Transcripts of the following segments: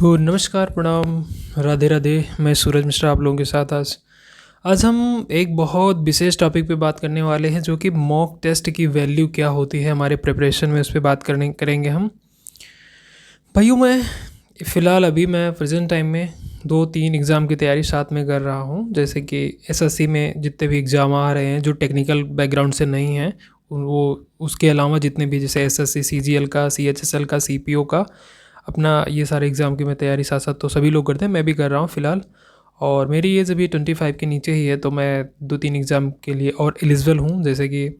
तो नमस्कार, प्रणाम, राधे राधे। मैं सूरज मिश्रा आप लोगों के साथ आज आज हम एक बहुत विशेष टॉपिक पे बात करने वाले हैं, जो कि मॉक टेस्ट की वैल्यू क्या होती है हमारे प्रिपरेशन में, उस पे बात करने करेंगे हम। भाइयों, फ़िलहाल अभी मैं प्रेजेंट टाइम में 2-3 एग्ज़ाम की तैयारी साथ में कर रहा हूँ। जैसे कि एसएससी में जितने भी एग्ज़ाम आ रहे हैं जो टेक्निकल बैकग्राउंड से नहीं हैं, वो उसके अलावा जितने भी, जैसे एसएससी, सीजीएल का, सीएचएसएल का, सीपीओ का, अपना ये सारे एग्ज़ाम की मैं तैयारी साथ साथ तो सभी लोग करते हैं, मैं भी कर रहा हूँ फ़िलहाल। और मेरी एज अभी 25 के नीचे ही है, तो मैं 2-3 एग्ज़ाम के लिए और एलिजिबल हूँ। जैसे कि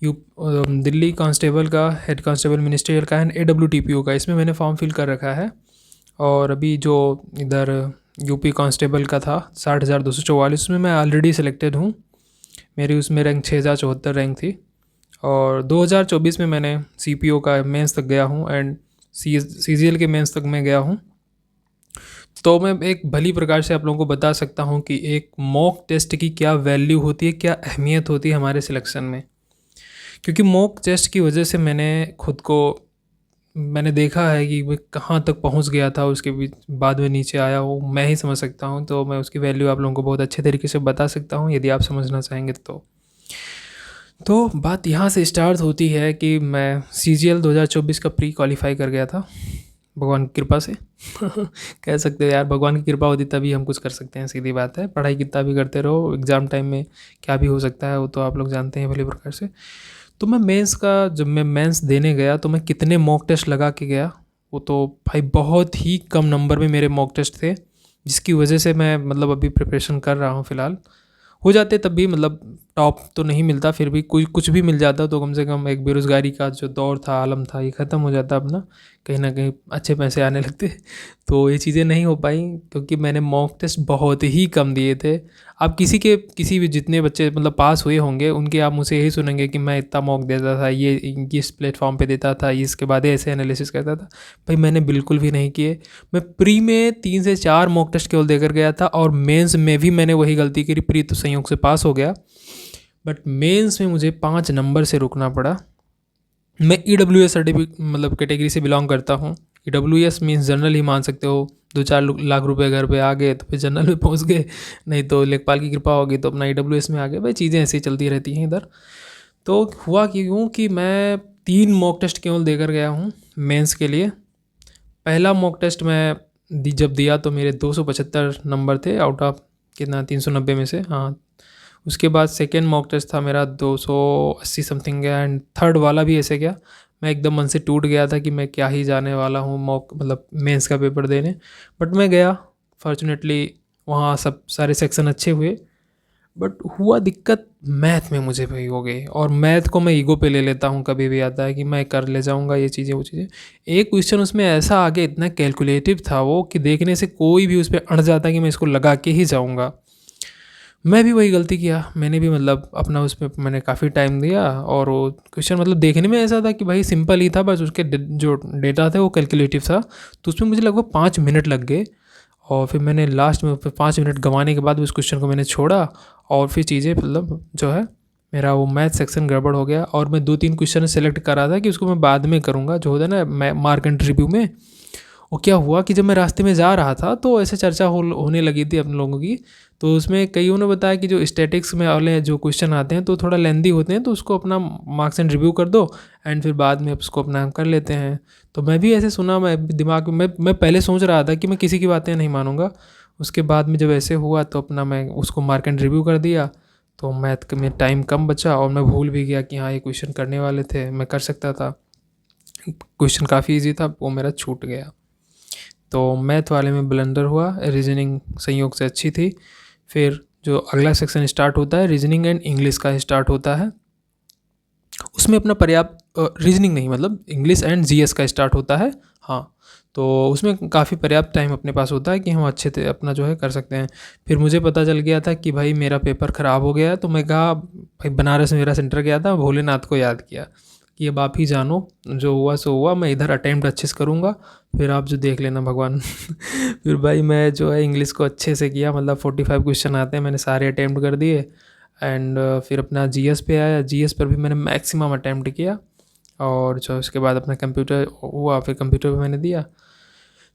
दिल्ली कांस्टेबल का, हेड कांस्टेबल मिनिस्ट्रियल का एंड एडब्ल्यूटीपीओ का, इसमें मैंने फॉर्म फिल कर रखा है। और अभी जो इधर यूपी कांस्टेबल का था 60,244, उसमें मैं ऑलरेडी सिलेक्टेड हूँ। मेरी उसमें रैंक 6074 रैंक थी। और 2024 में मैंने सीपीओ का मेंस तक गया हूँ एंड सीजीएल के मेंस तक मैं गया हूँ। तो मैं एक भली प्रकार से आप लोगों को बता सकता हूँ कि एक मॉक टेस्ट की क्या वैल्यू होती है, क्या अहमियत होती है हमारे सिलेक्शन में। क्योंकि मॉक टेस्ट की वजह से मैंने देखा है कि मैं कहाँ तक पहुँच गया था, उसके बीच बाद में नीचे आया हूँ, मैं ही समझ सकता हूँ। तो मैं उसकी वैल्यू आप लोगों को बहुत अच्छे तरीके से बता सकता हूँ, यदि आप समझना चाहेंगे तो बात यहाँ से स्टार्ट होती है कि मैं सीजीएल 2024 का प्री क्वालिफाई कर गया था, भगवान की कृपा से। कह सकते हैं यार, भगवान की कृपा होती तभी हम कुछ कर सकते हैं, सीधी बात है। पढ़ाई कितना भी करते रहो, एग्ज़ाम टाइम में क्या भी हो सकता है वो तो आप लोग जानते हैं भली प्रकार से। तो जब मैं मेंस देने गया तो मैं कितने मॉक टेस्ट लगा के गया, वो तो भाई बहुत ही कम नंबर में मेरे मॉक टेस्ट थे, जिसकी वजह से मैं मतलब अभी प्रिपरेशन कर रहा हूँ फ़िलहाल। हो जाते तब भी, मतलब टॉप तो नहीं मिलता, फिर भी कुछ कुछ भी मिल जाता तो कम से कम एक बेरोज़गारी का जो दौर था, आलम था, ये ख़त्म हो जाता अपना, कहीं ना कहीं अच्छे पैसे आने लगते। तो ये चीज़ें नहीं हो पाई क्योंकि मैंने मॉक टेस्ट बहुत ही कम दिए थे। आप किसी भी जितने बच्चे मतलब पास हुए होंगे उनके आप मुझसे यही सुनेंगे कि मैं इतना मॉक देता था, ये इस प्लेटफॉर्म पे देता था, इसके बाद ऐसे एनालिसिस करता था। भाई मैंने बिल्कुल भी नहीं किए। मैं प्री में 3 से 4 मॉक टेस्ट केवल देकर गया था, और मेंस में भी मैंने वही गलती करी। प्री तो संयोग से पास हो गया, बट मेंस में मुझे 5 नंबर से रुकना पड़ा। मैं ईडब्ल्यूएस सर्टिफिकेट मतलब कैटेगरी से बिलोंग करता हूँ। ईडब्ल्यूएस मीन्स जनरल ही मान सकते हो। 2-4 लाख रुपए घर पे आ गए तो फिर जनरल में पहुँच गए, नहीं तो लेखपाल की कृपा होगी तो अपना ईडब्ल्यूएस में आ गए। भाई चीज़ें ऐसी चलती रहती हैं इधर। तो हुआ क्यों कि मैं 3 मॉक टेस्ट केवल देकर गया हूँ मेंस के लिए। पहला मॉक टेस्ट मैं जब दिया तो मेरे 275 नंबर थे आउट ऑफ कितना, 390 में से, हाँ। उसके बाद सेकेंड मॉक टेस्ट था मेरा 280 समथिंग गया, एंड थर्ड वाला भी ऐसे गया। मैं एकदम मन से टूट गया था कि मैं क्या ही जाने वाला हूँ मॉक मतलब मेंस का पेपर देने। बट मैं गया, फॉर्चुनेटली वहाँ सब सारे सेक्शन अच्छे हुए। बट हुआ दिक्कत मैथ में मुझे भाई हो गई, और मैथ को मैं ईगो पे ले लेता हूँ, कभी भी आता है कि मैं कर ले जाऊँगा ये चीज़ें वो चीज़ें। एक क्वेश्चन उसमें ऐसा आगे इतना कैलकुलेटिव था वो कि देखने से कोई भी उस पर अड़ जाता कि मैं इसको लगा के ही जाऊँगा। मैं भी वही गलती किया, मैंने भी मतलब अपना उसमें मैंने काफ़ी टाइम दिया, और वो क्वेश्चन मतलब देखने में ऐसा था कि भाई सिंपल ही था, बस उसके जो डेटा थे वो कैलकुलेटिव था। तो उसमें मुझे लगभग 5 मिनट लग गए, और फिर मैंने लास्ट में फिर 5 मिनट गंवाने के बाद उस क्वेश्चन को मैंने छोड़ा। और फिर चीज़ें मतलब जो है, मेरा वो मैथ सेक्शन गड़बड़ हो गया, और मैं 2-3 क्वेश्चन सेलेक्ट करा था कि उसको मैं बाद में करूँगा, जो होता है ना मार्क एंड रिव्यू में। वो क्या हुआ कि जब मैं रास्ते में जा रहा था तो ऐसे चर्चा होने लगी थी अपने लोगों की। तो उसमें कईयों ने बताया कि जो स्टैटिक्स में वाले जो क्वेश्चन आते हैं तो थोड़ा लेंदी होते हैं, तो उसको अपना मार्क्स एंड रिव्यू कर दो, एंड फिर बाद में उसको अपना हम कर लेते हैं। तो मैं भी ऐसे सुना, मैं भी दिमाग में मैं पहले सोच रहा था कि मैं किसी की बातें नहीं मानूंगा। उसके बाद में जब ऐसे हुआ तो अपना मैं उसको मार्क एंड रिव्यू कर दिया। तो मैथ में टाइम कम बचा, और मैं भूल भी गया कि हाँ ये क्वेश्चन करने वाले थे, मैं कर सकता था। क्वेश्चन काफ़ी ईजी था, वो मेरा छूट गया। तो मैथ वाले में ब्लंडर हुआ। रीजनिंग संयोग से अच्छी थी। फिर जो अगला सेक्शन स्टार्ट होता है, रीजनिंग एंड इंग्लिश का स्टार्ट होता है। उसमें अपना पर्याप्त, रीजनिंग नहीं मतलब इंग्लिश एंड जीएस का स्टार्ट होता है, हाँ। तो उसमें काफ़ी पर्याप्त टाइम अपने पास होता है कि हम अच्छे से अपना जो है कर सकते हैं। फिर मुझे पता चल गया था कि भाई मेरा पेपर ख़राब हो गया है, तो मैं कहा भाई बनारस में मेरा सेंटर गया था, भोलेनाथ को याद किया कि अब आप ही जानो, जो हुआ सो हुआ, मैं इधर अटेम्प्ट अच्छे से करूँगा, फिर आप जो देख लेना भगवान। फिर भाई मैं जो है इंग्लिश को अच्छे से किया, मतलब 45 क्वेश्चन आते हैं, मैंने सारे अटेम्प्ट कर दिए। एंड फिर अपना जीएस पे आया, जीएस पर भी मैंने मैक्सिमम अटेम्प्ट किया। और जो उसके बाद अपना कंप्यूटर हुआ, फिर कंप्यूटर पे मैंने दिया।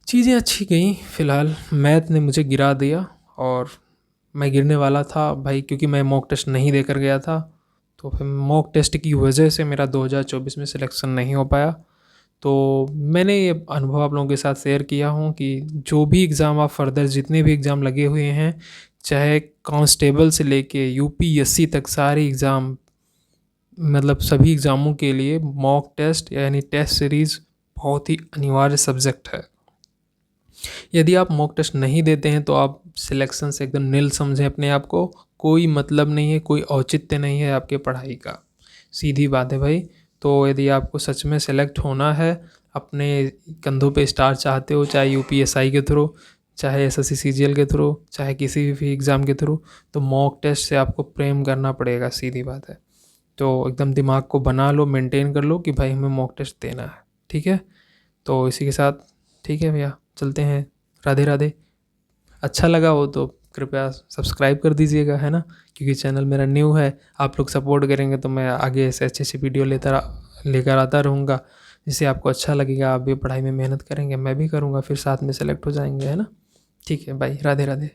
चीज़ें अच्छी गई। फ़िलहाल मैथ ने मुझे गिरा दिया और मैं गिरने वाला था भाई, क्योंकि मैं मॉक टेस्ट नहीं देकर गया था। तो फिर मॉक टेस्ट की वजह से मेरा 2024 में सिलेक्शन नहीं हो पाया। तो मैंने ये अनुभव आप लोगों के साथ शेयर किया हूँ कि जो भी एग्ज़ाम आप फर्दर जितने भी एग्ज़ाम लगे हुए हैं, चाहे कांस्टेबल से लेके यूपीएससी तक सारे एग्ज़ाम, मतलब सभी एग्ज़ामों के लिए मॉक टेस्ट यानी टेस्ट सीरीज़ बहुत ही अनिवार्य सब्जेक्ट है। यदि आप मॉक टेस्ट नहीं देते हैं तो आप सिलेक्शन से एकदम निल समझें अपने आप को। कोई मतलब नहीं है, कोई औचित्य नहीं है आपके पढ़ाई का, सीधी बात है भाई। तो यदि आपको सच में सेलेक्ट होना है, अपने कंधों पे स्टार चाहते हो, चाहे यूपीएसआई के थ्रू, चाहे एसएससी सीजीएल के थ्रू, चाहे किसी भी एग्ज़ाम के थ्रू, तो मॉक टेस्ट से आपको प्रेम करना पड़ेगा, सीधी बात है। तो एकदम दिमाग को बना लो, मेंटेन कर लो कि भाई हमें मॉक टेस्ट देना है, ठीक है। तो इसी के साथ ठीक है भैया, चलते हैं। राधे राधे। अच्छा लगा हो तो कृपया सब्सक्राइब कर दीजिएगा, है ना, क्योंकि चैनल मेरा न्यू है। आप लोग सपोर्ट करेंगे तो मैं आगे ऐसे अच्छी अच्छी वीडियो लेकर आता रहूँगा, जिससे आपको अच्छा लगेगा। आप भी पढ़ाई में मेहनत करेंगे, मैं भी करूँगा, फिर साथ में सेलेक्ट हो जाएंगे, है ना। ठीक है, बाय, राधे राधे।